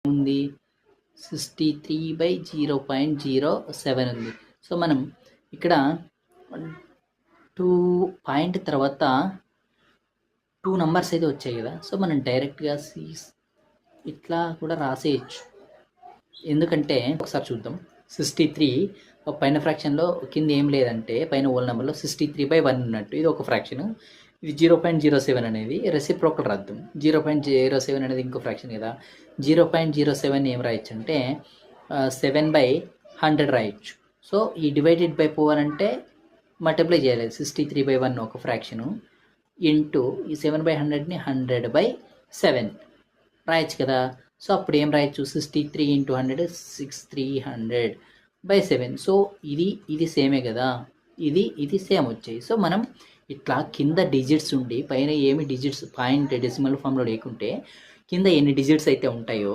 ఉంది 63/0.07 ఉంది. సో మనం ఇక్కడ 2 పాయింట్ తర్వాత 2 నంబర్స్ అయితే వచ్చాయి కదా. సో మనం డైరెక్ట్గా ఇట్లా కూడా రాసేయచ్చు. ఎందుకంటే ఒకసారి చూద్దాం. 63 పైన ఫ్రాక్షన్లో కింద ఏం లేదంటే పైన హోల్ నెంబర్లో 63/1 ఉన్నట్టు ఇది ఒక ఫ్రాక్షన్. ఇది 0.07 అనేది రెసిప్రోకల్ రాద్దాం. 0.07 అనేది ఇంకో ఫ్రాక్షన్ కదా. 0.07 ఏం రాయొచ్చు అంటే 7/100 రాయొచ్చు. సో ఈ డివైడెడ్ బై 4 అంటే మల్టిప్లై చేయాలి. 63/1 ఒక ఫ్రాక్షను ఇంటూ ఈ 7/100ని 100/7 రాయొచ్చు కదా. సో అప్పుడు ఏం రాయొచ్చు, 63 × 100 6300/7. సో ఇది సేమే కదా, ఇది సేమ్ వచ్చాయి. సో మనం ఇట్లా కింద డిజిట్స్ ఉండి పైన ఏమి డిజిట్స్ పాయింట్ డెసిమల్ ఫామ్లో లేకుంటే కింద ఎన్ని డిజిట్స్ అయితే ఉంటాయో